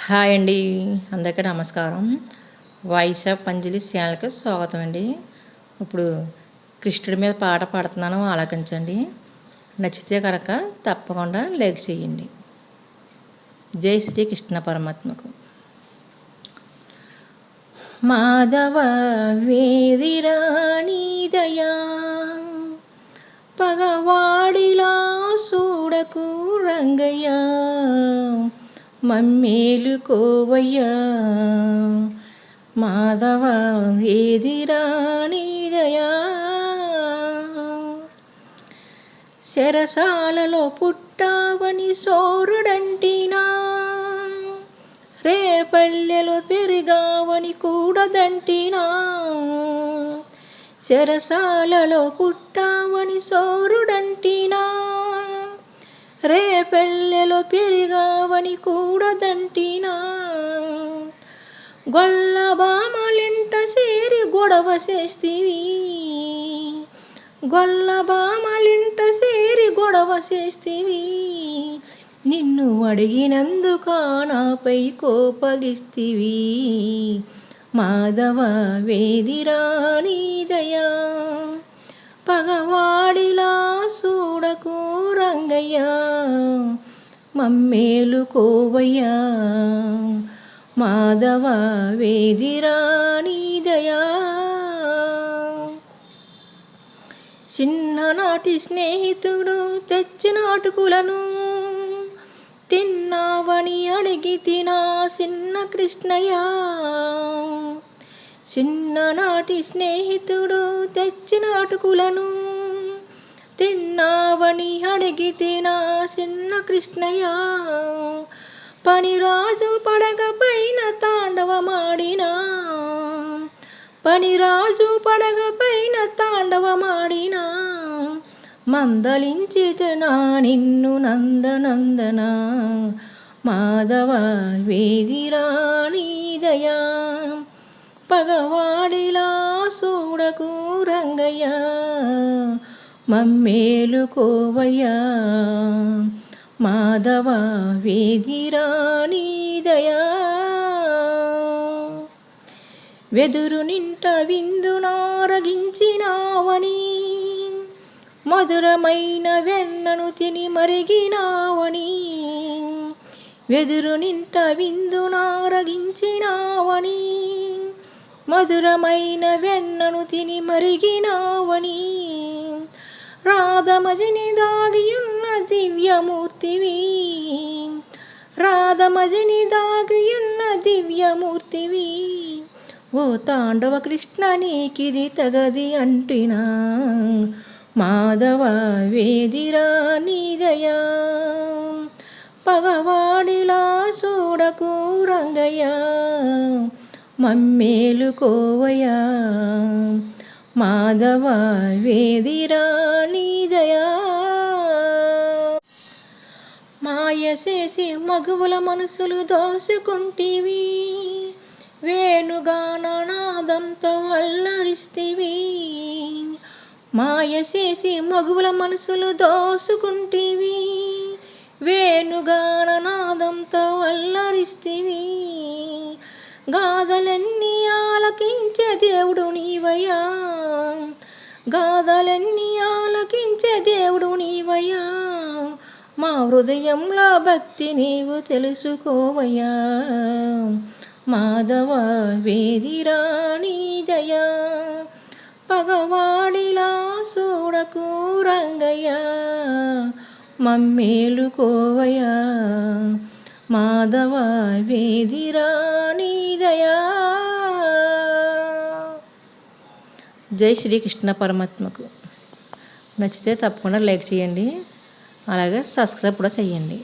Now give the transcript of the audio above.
Hi అండి, అందరికీ నమస్కారం. వాయిస్ ఆఫ్ అంజలి ఛానల్కి స్వాగతం అండి. ఇప్పుడు కృష్ణుడి మీద పాట పాడుతున్నాను, ఆలకించండి. నచ్చితే కనుక తప్పకుండా లైక్ చేయండి. జై శ్రీ కృష్ణ పరమాత్మకు. మాధవ వేదిరాణి దయా పగవాడిలా చూడకు రంగయ్యా, మమ్మేలుకోవయ్యా. మాధవ వేదిరాణి దయా శరసాలలో పుట్టావని సోరుడంటినా, రేపల్లెలో పెరిగావని కూడదంటినా. శరసాలలో పుట్టావని సోరుడంటినా, రేపల్లెలో పెరిగావని కూడదంటినా. గొల్లబామలింట చేరి గొడవ చేస్తివి, గొల్లబామలింట చేరి గొడవ చేస్తివి. నిన్ను అడిగినందుక నాపై కోపగిస్తివి. మాధవ వేదిరాణి దయా పగవాడిలా చూడకు రంగయ్యా, మమ్మేలుకోవయ్యా. మాధవ వేదిరాణి దయా చిన్ననాటి స్నేహితుడు తెచ్చిన అటుకులను తిన్నావని అడిగి తినా చిన్న కృష్ణయ్య. చిన్ననాటి స్నేహితుడు తెచ్చిన అటుకులను తిన్నావని అడిగి తినా చిన్న కృష్ణయ్య. పనిరాజు పడగ పైన తాండవమాడినా, పనిరాజు పడగ పైన తాండవమాడినా. మందలించితునా నిన్ను నందనందన. మాధవ వేదిరాణి దయా పగవాడిలా చూడకు రంగయ్యా, మమ్మేలుకోవయ్యా. మాధవ వేదిరాణి దయా వెదురు నింట విందునారగించినావని, మధురమైన వెన్నను తిని మరిగినావని. వెదురు నింట విందునారగించినావని, మధురమైన వెన్నను తిని మరిగినావని. రాధమదిని దాగియున్న దివ్యమూర్తివి, రాధమదిని దాగియున్న దివ్యమూర్తివి. ఓ తాండవ కృష్ణ నీకిది తగది అంటినా. మాధవ వేదిరాణి దయా పగవాడిలా చూడకు రంగయ్యా, మమ్మేలుకోవయ్యా. మాధవ వేదిరాణి దయా మాయ చేసి మగువుల మనసులు దోసుకుంటివి, వేణుగాననాదంతో అల్లరిస్తివి. మాయ చేసి మగువుల మనసులు దోసుకుంటివి, వేణుగాననాదంతో అల్లరిస్తివి. గాథలన్నీ ఆలకించే దేవుడు నీవయ్యా, గాథలన్నీ ఆలకించే దేవుడు నీవయ్యా. మా హృదయంలో భక్తి నీవు తెలుసుకోవయ్యా. మాధవ వేదిరాణి దయా పగవాడిలా చూడకు రంగయ్యా, మమ్మేలుకోవయ్యా. మాధవ వేదిరాణి దయా. జై శ్రీకృష్ణ పరమాత్మకు. నచ్చితే తప్పకుండా లైక్ చేయండి, అలాగే సబ్స్క్రైబ్ కూడా చేయండి.